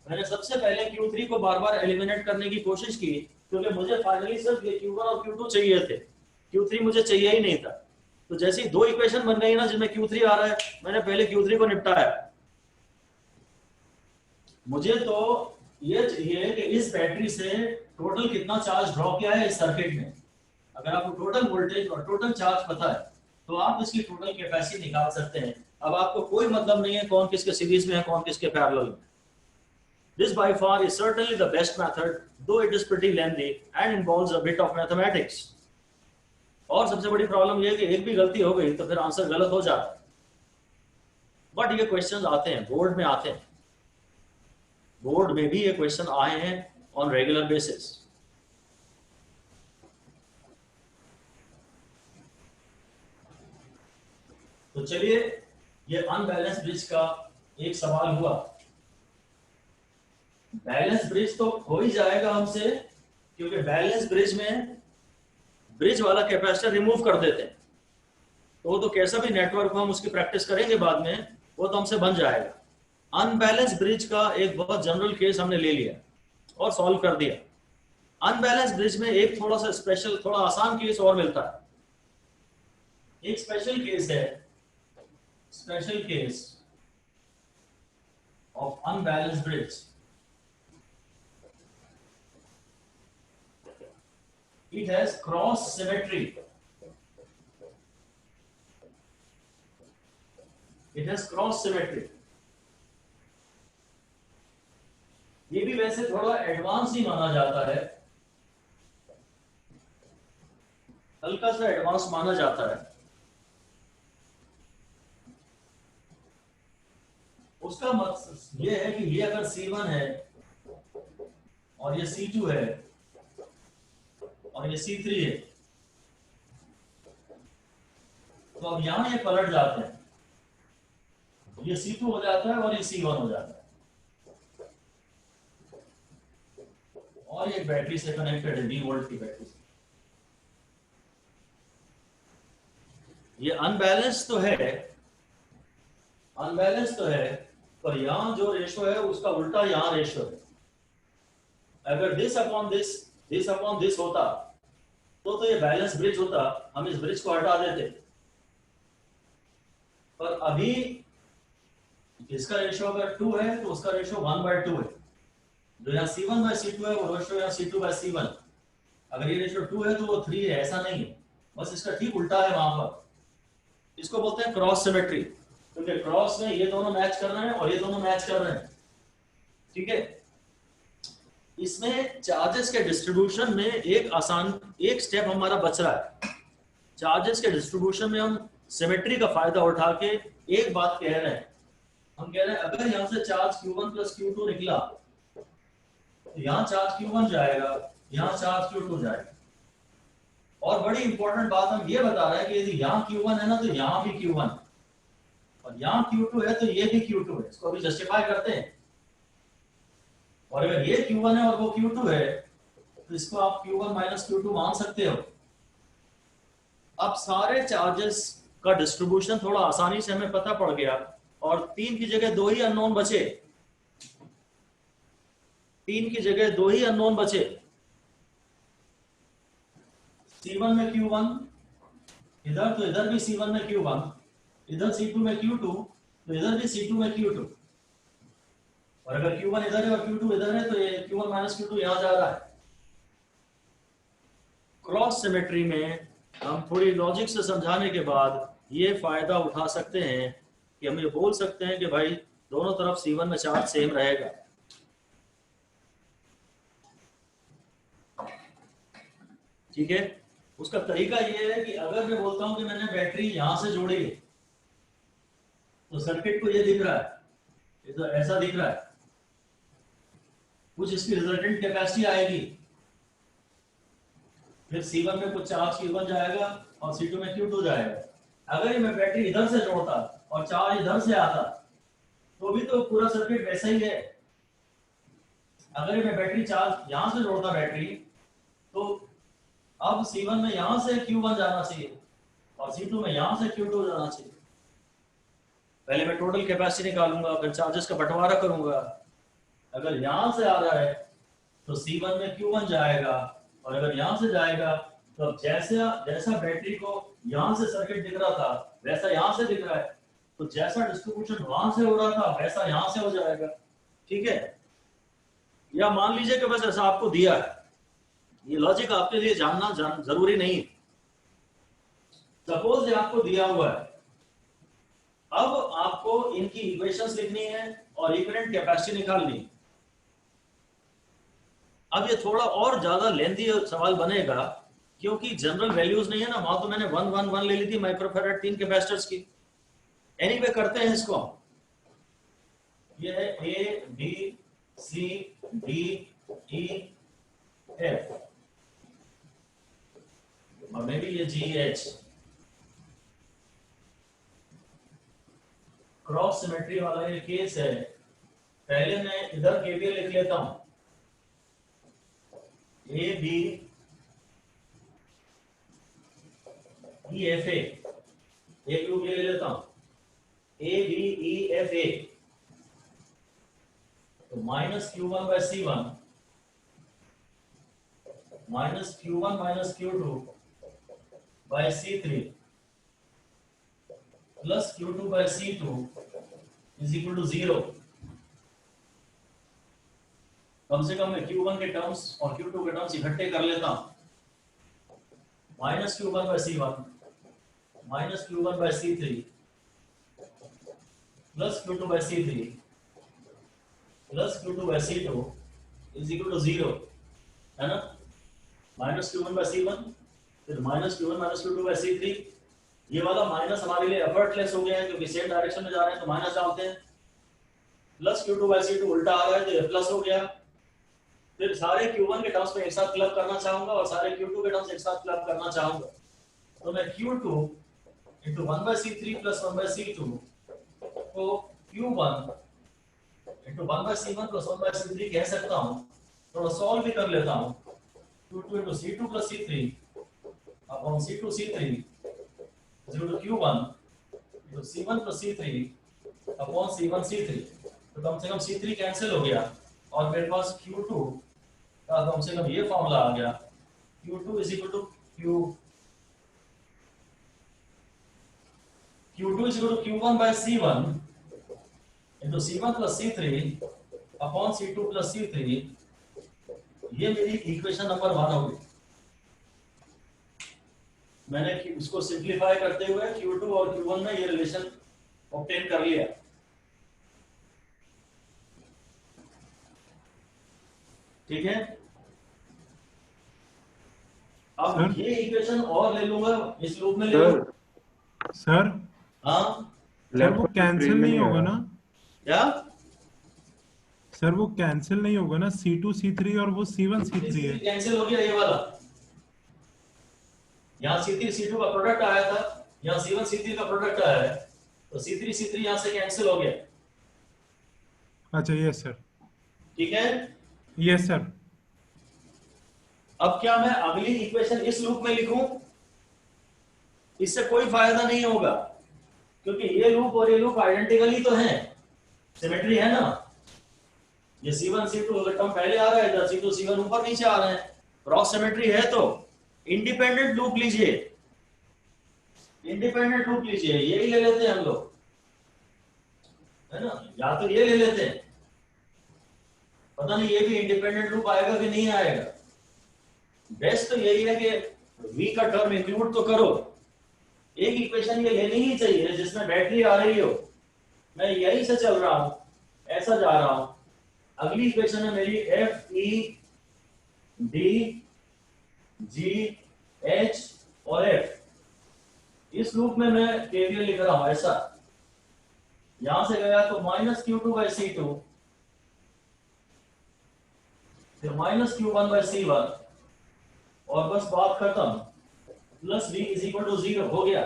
मैंने सबसे पहले Q3 को बार बार एलिमिनेट करने की कोशिश की, क्योंकि मुझे फाइनली सिर्फ ये Q1 और Q2 चाहिए थे, Q3 मुझे चाहिए ही नहीं था। तो जैसे ही दो इक्वेशन बन गई ना जिसमें Q3 आ रहा है, मैंने पहले Q3 को निपटाया। मुझे तो ये चाहिए कि इस बैटरी से टोटल कितना चार्ज ड्रॉ किया है इस सर्किट में। अगर आपको टोटल वोल्टेज और टोटल चार्ज पता है तो आप इसकी टोटल कैपेसिटी निकाल सकते हैं। अब आपको कोई मतलब नहीं है कौन किसके सीरीज में है, कौन किसके पैरेलल में। This by far is certainly the best method, though it is pretty lengthy and involves a bit of mathematics. और सबसे बड़ी प्रॉब्लम ये है कि एक भी गलती हो गई तो फिर आंसर गलत हो जाता है। बट ये क्वेश्चंस आते हैं, बोर्ड में आते हैं, बोर्ड में भी ये क्वेश्चन आए हैं ऑन रेगुलर बेसिस। तो चलिए, ये अनबैलेंस ब्रिज का एक सवाल हुआ। बैलेंस ब्रिज तो हो ही जाएगा हमसे, क्योंकि बैलेंस ब्रिज में ब्रिज वाला कैपेसिटर रिमूव कर देते हैं, तो वो तो कैसा भी नेटवर्क हो हम उसकी प्रैक्टिस करेंगे बाद में, वो तो हमसे बन जाएगा। अनबैलेंस ब्रिज का एक बहुत जनरल केस हमने ले लिया और सॉल्व कर दिया। अनबैलेंस ब्रिज में एक थोड़ा सा स्पेशल, थोड़ा आसान केस और मिलता है। एक स्पेशल केस है, special case of unbalance bridge. It has cross symmetry. It has cross symmetry. ये भी वैसे थोड़ा एडवांस ही माना जाता है, हल्का सा एडवांस माना जाता है। उसका मकसद ये है कि ये अगर C1 है और ये C2 है और ये C3 है, तो अब यहां ये पलट जाते हैं, ये C2 हो जाता है और ये C1 हो जाता है, और ये बैटरी से कनेक्टेड है, 20 वोल्ट की बैटरी से। ये अनबैलेंस तो है, अनबैलेंस तो है, पर यहाँ जो रेशो है उसका उल्टा यहाँ रेशो है। अगर दिस अपॉन दिस होता तो ये बैलेंस ब्रिज होता, हम इस ब्रिज को हटा देते। पर अभी इसका रेशो अगर 2 है तो उसका रेशो 1/2 है। जो यहाँ C1/C2 है वो रेशो यहाँ C2/C1। अगर ये रेशो 2 है तो वो 3 है, ऐसा नहीं है, बस इसका ठीक उल्टा है वहां पर। इसको बोलते हैं क्रॉस सिमेट्री, क्योंकि क्रॉस में ये दोनों मैच कर रहे हैं और ये दोनों मैच कर रहे हैं। ठीक है, इसमें चार्जेस के डिस्ट्रीब्यूशन में एक स्टेप हमारा बच रहा है। चार्जेस के डिस्ट्रीब्यूशन में हम सिमेट्री का फायदा उठा के एक बात कह रहे हैं, हम कह रहे हैं अगर यहाँ से चार्ज Q1 + Q2 निकला तो यहाँ चार्ज Q1 जाएगा, यहाँ चार्ज Q2 जाएगा। और बड़ी इंपॉर्टेंट बात हम ये बता रहे हैं कि यदि यहाँ Q1 है ना तो यहाँ भी Q1, और यहाँ Q2 है तो ये भी Q2 है। इसको अभी जस्टिफाई करते हैं। और अगर ये Q1 है और वो Q2 है तो इसको आप Q1 - Q2 मान सकते हो। अब सारे चार्जेस का डिस्ट्रीब्यूशन थोड़ा आसानी से हमें पता पड़ गया, और 3 की जगह 2 ही अननोन बचे। 3 की जगह 2 ही अननोन बचे। C1 में Q1, इधर तो इधर भी C1 में Q1, इधर C2 में Q2, तो इधर भी C2 में Q2। और अगर Q1 इधर है और Q2 इधर है तो ये Q1 - Q2 यहां जा रहा है। क्रॉस सिमेट्री में हम थोड़ी लॉजिक से समझाने के बाद ये फायदा उठा सकते हैं कि हम ये बोल सकते हैं कि भाई दोनों तरफ C1 में चार्ज सेम रहेगा। ठीक है, उसका तरीका ये है कि अगर मैं बोलता हूं कि मैंने बैटरी यहां से जोड़ी है तो सर्किट को ये दिख रहा है, ये तो ऐसा दिख रहा है, कुछ इसकी रिजल्टेंट कैपेसिटी आएगी, फिर C1 में कुछ चार्ज Q1 जाएगा और C2 में Q2 जाएगा। अगर मैं बैटरी इधर से जोड़ता और चार्ज इधर से आता तो भी तो पूरा सर्किट वैसा ही है। अगर मैं बैटरी चार्ज यहां से जोड़ता बैटरी, तो अब C1 में यहां से Q1 जाना चाहिए और C2 में यहां से Q2 जाना चाहिए। पहले मैं टोटल कैपेसिटी निकालूंगा, फिर चार्जेस का बंटवारा करूंगा। अगर यहां से आ रहा है तो C1 में Q1 जाएगा, और अगर यहां से जाएगा तो अब जैसा बैटरी को यहां से सर्किट दिख रहा था वैसा यहां से दिख रहा है, तो जैसा डिस्ट्रीब्यूशन वहां से हो रहा था वैसा यहां से हो जाएगा। ठीक है, या मान लीजिए कि बस ऐसा आपको दिया है, ये लॉजिक आपके लिए जानना जरूरी नहीं। सपोज ये आपको दिया हुआ है, अब आपको इनकी इक्वेशंस लिखनी है और इक्विवेलेंट कैपेसिटी निकालनी है। अब ये थोड़ा और ज्यादा लेंथी सवाल बनेगा क्योंकि जनरल वैल्यूज नहीं है ना, वहां तो मैंने 1 1 1 ले ली थी माइक्रोफैराड 3 कैपेसिटर्स की। एनीवे करते हैं इसको। ये है A B C D E F और मे बी ये G H। क्रॉस सिमेट्री वाला ये केस है। पहले मैं इधर KVL लिख लेता हूं, A B E F A, एक लूप ये ले लेता हूं A B E F A, तो -Q1/C1 -Q1 - Q2/C3 plus Q2/C2 is equal to 0। कम से कम मैं Q1 के टर्म्स और Q2 के टर्म्स इकट्ठे कर लेता हूं। -Q1/C1 -Q1/C3 plus Q2/C3 plus Q2/C2 is equal to 0, है ना। -Q1/C1 फिर -Q1 - Q2/C3, ये वाला माइनस हमारे लिए एफर्टलेस हो गया है क्योंकि सेम डायरेक्शन में जा रहे हैं तो माइनस डालते हैं। प्लस Q2/C2 उल्टा आ रहा है तो ये प्लस हो गया। फिर सारे Q1 के टर्म्स में एक साथ क्लब करना चाहूंगा और सारे Q2 के टर्म्स एक साथ क्लब करना चाहूंगा, तो मैं Q2 into 1/C3 plus 1/C2 को Q1 into 1/C1 plus 1/C3 कह सकता हूं। थोड़ा सॉल्व भी कर लेता हूं। Q2 into C2 plus C3 upon C2 C3 is equal to Q1 into C1 plus C3 upon C1 C3। तो कम से कम C3 कैंसिल हो गया और मेरे पास Q2 का कम से कम ये फॉर्मूला आ गया, Q2 is equal to Q2 is equal to Q1 by C1 into C1 plus C3 upon C2 plus C3। ये मेरी इक्वेशन नंबर 1 होगी। मैंने इसको सिंप्लीफाई करते हुए Q2 और Q1 में ये रिलेशन ऑब्टेन कर लिया। ठीक है, अब सर? ये इक्वेशन और ले लूंगा, इस लूप में ले लूंगा। सर हाँ सर वो कैंसिल नहीं होगा ना? क्या? सर वो कैंसिल नहीं होगा ना? C2 C3 और वो C1 C3 है। कैंसिल हो गया ये वाला, यहाँ C3 C2 का प्रोडक्ट आया था, यहाँ C1 C3 का प्रोडक्ट आया है, तो C3 C3 यहाँ से कैंसिल हो गया। अच्छा यस सर। ठीक है, यस सर। अब क्या मैं अगली इक्वेशन इस लूप में लिखूं? इससे कोई फायदा नहीं होगा, क्योंकि ये लूप और ये लूप आइडेंटिकली तो हैं, सिमेट्री है ना। ये C1 C2 अगर टर्म पहले आ रहा है, इधर C2 C1 ऊपर नीचे आ रहे हैं, क्रॉस सिमेट्री है तो इंडिपेंडेंट लूप लीजिए, इंडिपेंडेंट लूप लीजिए, यही ले लेते हैं हम लोग, है ना, या तो ये ले लेते हैं, पता नहीं ये भी इंडिपेंडेंट लूप आएगा कि नहीं आएगा। बेस्ट तो यही है कि V का टर्म इंक्लूड तो करो। एक इक्वेशन ये लेनी ही चाहिए जिसमें बैटरी आ रही हो, मैं यही से चल रहा हूं, ऐसा जा रहा हूं। अगली इक्वेशन है मेरी F E D G H और F। इस लूप में मैं KVL लिख रहा हूं ऐसा, यहां से गया तो माइनस Q2 बाई C2, फिर माइनस Q1 बाई C1 और बस बात खत्म, plus V is equal to 0 हो गया।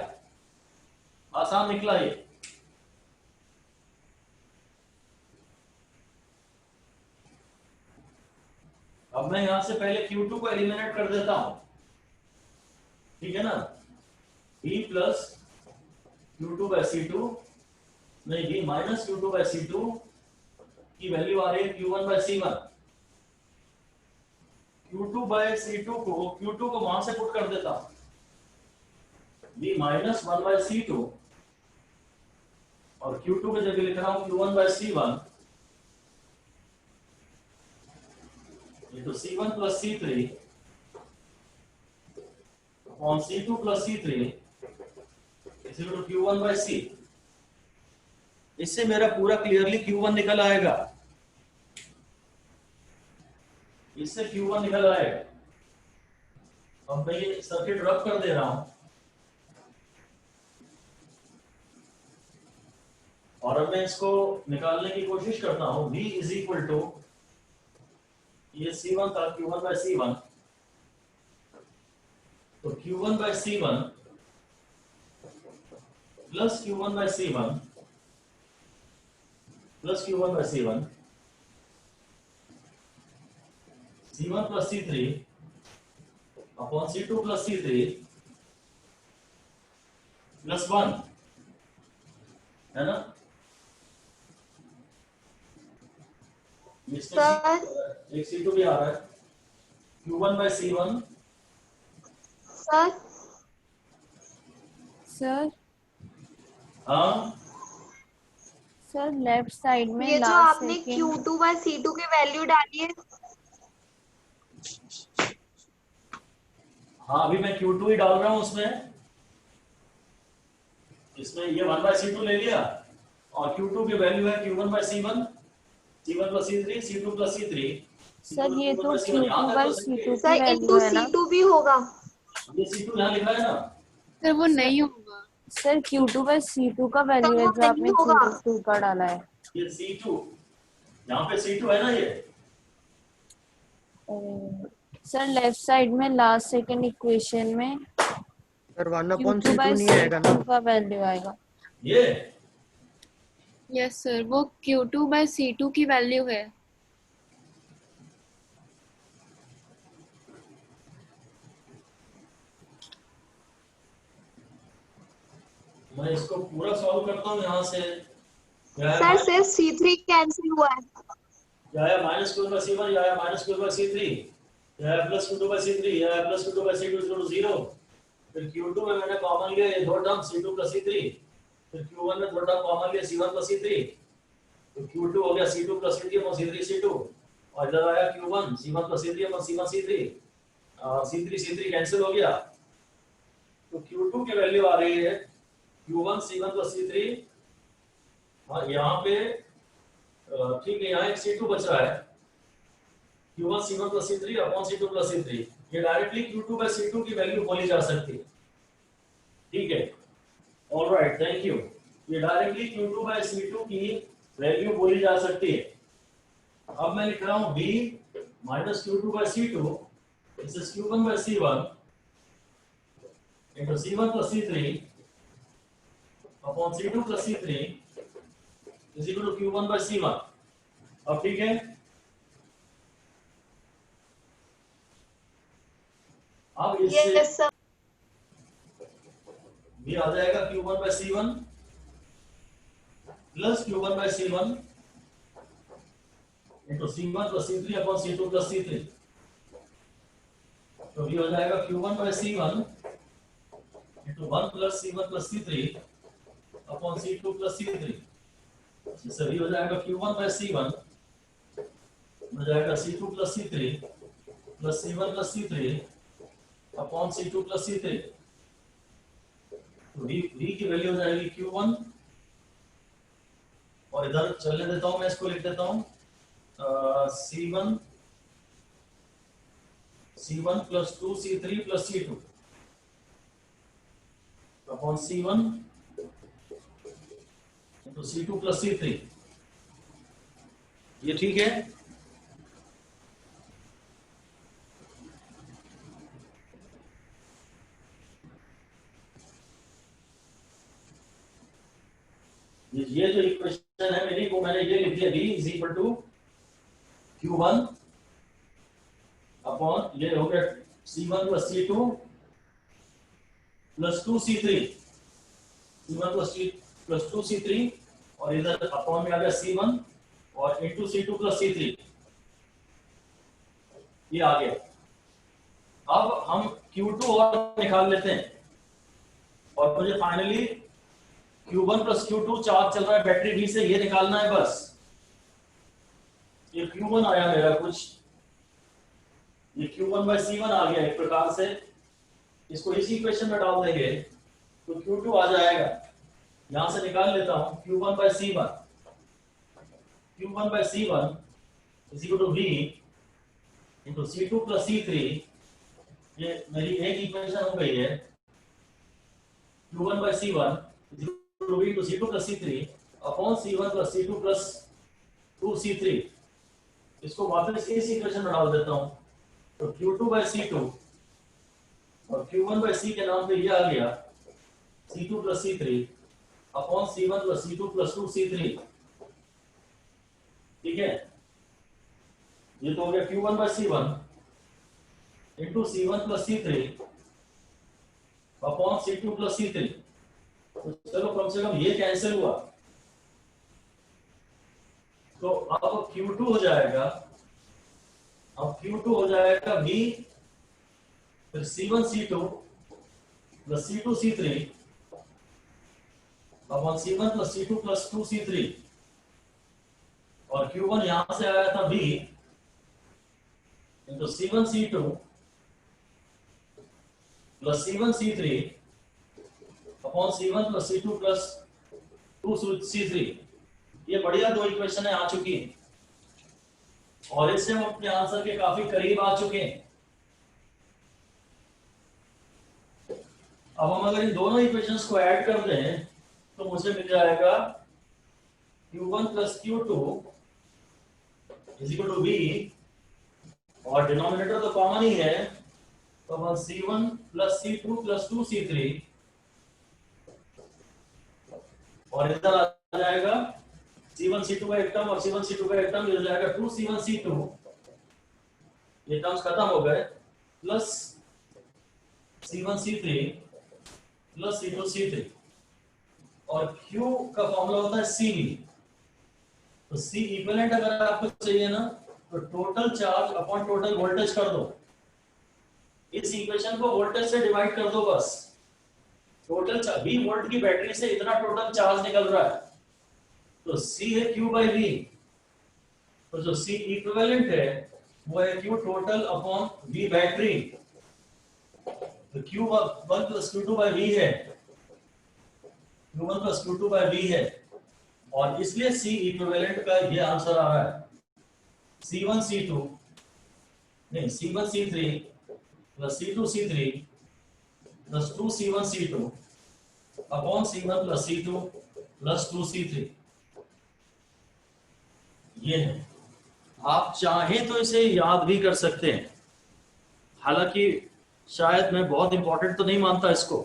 आसान निकला ये। अब मैं यहां से पहले Q2 को एलिमिनेट कर देता हूं, ठीक है ना। V plus Q2 by C2, नहीं V minus Q2 by C2 की वैल्यू आ रही है Q1 by C1। Q2 by C2 को वहां से पुट कर देता हूं, V माइनस 1 बाई C2 और Q2 की जगह लिख रहा हूं Q1 by C1 into C1 plus C3 upon C2 plus C3 is equal to Q1 by C। इससे मेरा पूरा क्लियरली Q1 निकल आएगा, इससे Q1 निकल आएगा। अब मैं ये सर्किट रब कर दे रहा हूं और अब मैं इसको निकालने की कोशिश करता हूं। V इज इक्वल टू, ये C1 था, Q1 बाई C1, तो Q1 by C1 plus Q1 by C1 plus Q1 by C1, C1 plus C3 upon C2 plus C3 plus 1, है ना। इसमें एक C2 भी आ रहा है, Q1 by C1। Sir sir हाँ सर लेफ्ट साइड में ये जो लास्ट आपने सेकंड Q2 बाय C2 की वैल्यू डाली है, हाँ, अभी मैं Q2 ही डाल रहा हूं उसमें। इसमें ये 1 बाई C2 ले लिया और Q2 की वैल्यू है Q1 by C1, C1 plus C3, C2 plus C3। Sir ये तो Q2 बाई C2 की सर वैल्यू इंटू है ना? C2 भी होगा। ये C2 यहाँ लिखा है ना, सर वो नहीं होगा। सर Q2 बाई C2 का सर वैल्यू है वो जो नहीं आपने होगा। Q2 का डाला है। ये C2, यहाँ पे C2 है ना ये। सर लेफ्ट साइड में लास्ट सेकंड इक्वेशन में सर 1/C2 Q2 बाई नहीं आएगा ना? C2 का वैल्यू आएगा। ये यस सर, वो Q2 बाय C2 की वैल्यू है। मैं इसको पूरा सॉल्व करता हूँ यहाँ से। क्या है सर सिर्फ C3 कैंसिल हुआ है। क्या है minus Q by C one, या है minus Q by C three, या है plus Q two by C three, या है plus Q two by C two is equal to zero. फिर Q2 में मैंने कॉमन लिया ये दो टर्म C2 प्लस C3, फिर Q1 में दो टर्म कॉमन लिया C1 प्लस C3, तो Q2 हो गया C2 plus C3 upon C3 C2, और इधर आया Q1 C1 plus C3 upon C1 C3, C3 C3 cancel हो गया, तो Q2 की वैल्यू आ रही है Q1 C1 प्लस C3, और यहाँ पे ठीक है यहाँ एक C2 बच रहा है Q1 C1 plus C3 upon C2 plus C3, ये डायरेक्टली Q2 बाय C2 की वैल्यू बोली जा सकती है। ठीक है, ऑलराइट, थैंक यू। ये डायरेक्टली Q2 बाय C2 की वैल्यू बोली जा सकती है। अब मैं लिख रहा हूँ B minus Q2 by C2, this is Q1 by C1 into C1 plus C3 upon C2 plus C3 is equal to Q1 by C1। अब ठीक है, अब इससे यस सर। भी आ जाएगा Q1 by C1 plus Q1 by C1 into C1 plus C3 upon C2 plus C3, तो भी हो जाएगा Q1 by C1 into 1 plus C1 plus C3 upon C2 plus C3, इससे भी हो जाएगा Q1 by C1 हो जाएगा C2 plus C3 plus C1 plus C3 upon C2 plus C3, तो V की वैल्यू हो जाएगी Q1, और इधर चलने देता हूं, मैं इसको लिख देता हूं C1 plus 2C3 plus C2 upon C1 into C2 plus C3, ये ठीक है। ये जो इक्वेशन है मेरी, वो मैंने ये लिख दिया B is equal to Q1 upon ये हो गया C1 plus C2 plus 2C3, C1 plus 2C3, और इधर अपॉन में आ गया C1 और इंटू C2 प्लस C3, ये आ गया। अब हम Q2 और निकाल लेते हैं, और मुझे finally Q1 plus Q2 charge चल रहा है बैटरी B से, ये निकालना है बस। ये Q1 आया मेरा कुछ, ये Q1 बाय C1 आ गया एक प्रकार से, इसको इसी इक्वेशन में डाल देंगे तो Q2 आ जाएगा। यहां से निकाल लेता हूं Q1 by C1, Q1 by C1 is equal to V into C2 plus C3, ये मेरी एक इक्वेशन हो गई है। Q1 by C1 is equal to V into C2 plus C3 upon C1 plus C2 plus 2C3, इसको वापस इस equation में डाल देता हूं, तो Q2 बाय C2 और Q1 बाय C के नाम पे ये आ गया C2 plus C3 upon C1 plus C2 plus 2C3। ठीक है, ये तो हो गया Q1 by C1 into C1 plus C3 upon C2 plus C3, तो चलो कम से कम ये कैंसिल हुआ, तो अब Q2 हो जाएगा, अब Q2 हो जाएगा V फिर C1 C2 plus C2 C3 upon C1 plus C2 plus 2C3, और Q1 यहां से आया था V into C1 C2 plus C1 C3 upon C1 plus C2 plus 2C3। ये बढ़िया दो इक्वेशन आ चुकी हैं, और इससे हम अपने आंसर के काफी करीब आ चुके हैं। अब हम अगर इन दोनों इक्वेशंस को ऐड कर दें तो मुझे मिल जाएगा Q1 plus Q2 is equal to V, और डिनोमिनेटर तो कॉमन ही है, तो अब C1 plus C2 plus 2C3, और इधर आ जाएगा C1 C2 का एक टर्म और C1 C2 का एक टर्म, ये हो जाएगा 2C1 C2, ये टर्म्स खत्म हो गए, plus C1 C3 plus C2 C3, और Q का फॉर्मूला होता है CV। तो C इक्विवेलेंट अगर आपको चाहिए ना तो total charge upon total voltage कर दो। इस इक्वेशन को वोल्टेज से डिवाइड कर दो बस। टोटल 20 वोल्ट की बैटरी से इतना टोटल चार्ज निकल रहा है, तो C है Q बाई V। तो जो C इक्विवेलेंट है वो है Q total upon V battery. तो Q1 plus Q2 by V है, Q1 plus Q2 by V है, और इसलिए C इक्विवेलेंट का ये आंसर आ रहा है C1 C2 नहीं C1 C3 plus C2 C3 plus 2 C1 C2 upon C1 plus C2 plus 2 C3। ये है। आप चाहें तो इसे याद भी कर सकते हैं, हालांकि शायद मैं बहुत इंपॉर्टेंट तो नहीं मानता इसको,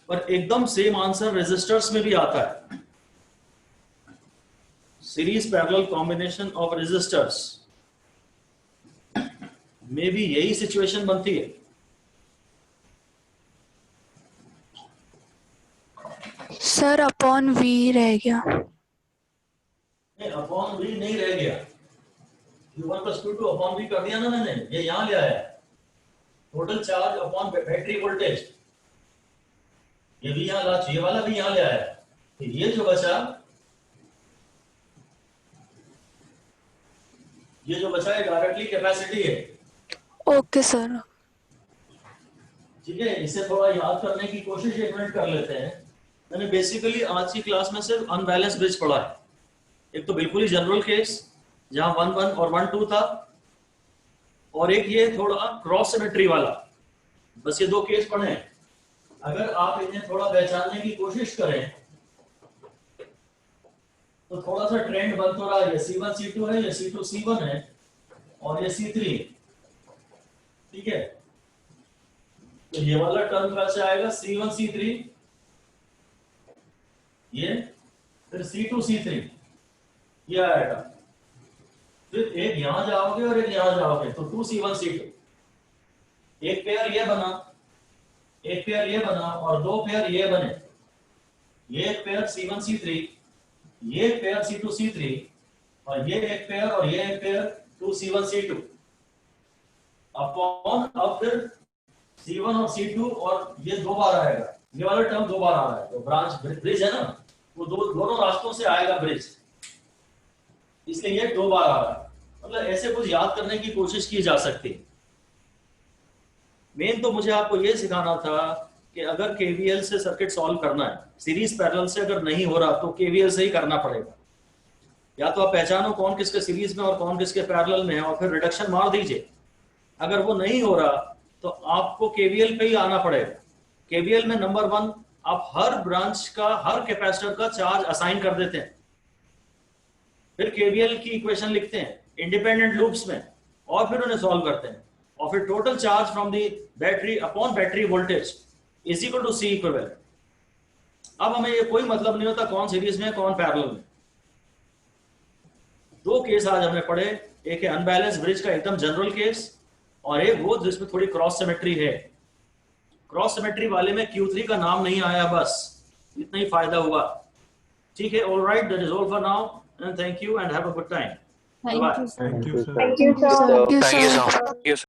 पर एकदम सेम आंसर रेजिस्टर्स में भी आता है। Series parallel combination of resistors में भी यही सिचुएशन बनती है। सर अपॉन V रह गया। अपॉन V नहीं रह गया, Q1 plus Q2 upon V कर दिया ना मैंने, ये यहां ले आया total charge upon battery voltage. ये भी यहां ला, ये वाला भी यहां ले आया। तो ये जो बचा, ये जो बचा है डायरेक्टली कैपेसिटी है। Okay sir. ठीक है, इसे थोड़ा याद करने की कोशिश एक मिनट कर लेते हैं। मैंने बेसिकली आज की क्लास में सिर्फ अनबैलेंस ब्रिज पढ़ा है। एक तो बिल्कुल ही जनरल केस जहां 1-1 और 1-2 था, और एक ये थोड़ा क्रॉस सिमेट्री वाला। बस ये 2 केस पढ़े हैं। अगर आप इन्हें थोड़ा पहचानने की कोशिश करें तो थोड़ा सा ट्रेंड बन तो रहा है। ये C1 C2 है, ये C2 C1 है, और ये C3 है। ठीक है, तो ये वाला टर्म कैसे आएगा? C1 C3, ये फिर C2 C3, ये आएगा। फिर एक यहां जाओगे और एक यहां जाओगे तो 2C1 C2। एक पेयर ये बना, एक पेयर ये बना, और 2 पेयर ये बने। ये एक पेयर C1 C3, ये एक पेयर C2 C3, और ये एक पेयर और ये एक पेयर 2C1 C2 अपॉन, अब फिर C1 और C2, और ये 2 बार आएगा। ये वाला टर्म 2 बार आ रहा है। तो ब्रांच ब्रिज है ना, वो दोनों रास्तों से आएगा ब्रिज, इसलिए ये 2 बार आ रहा है। मतलब ऐसे कुछ याद करने की कोशिश की जा सकती है। मेन तो मुझे आपको ये सिखाना था कि अगर केवीएल से सर्किट सॉल्व करना है, सीरीज पैरेलल से अगर नहीं हो रहा तो केवीएल से ही करना पड़ेगा। या तो आप पहचानो कौन किसके सीरीज में और कौन किसके पैरेलल में है, और फिर रिडक्शन मार दीजिए। अगर वो नहीं हो रहा तो आपको केवीएल पे ही आना पड़ेगा। केवीएल में नंबर 1 आप हर ब्रांच का, हर कैपेसिटर का चार्ज असाइन कर देते हैं, फिर केवीएल की इक्वेशन लिखते हैं इंडिपेंडेंट लूप्स में, और फिर उन्हें सॉल्व करते हैं, और फिर total charge from the battery upon battery voltage is equal to C equivalent. अब हमें ये कोई मतलब नहीं होता कौन सीरीज में कौन पैरेलल में। 2 केस आज हमने पढ़े, एक है अनबैलेंस ब्रिज का एकदम जनरल केस, और एक वो जिसमें थोड़ी क्रॉस सिमेट्री है। क्रॉस सिमेट्री वाले में Q3 का नाम नहीं आया, बस इतना ही फायदा हुआ। ठीक है, all right, that is all for now, and thank you and have a good time. Thank you, sir. Thank you, sir. Thank you, sir. Thank you, sir.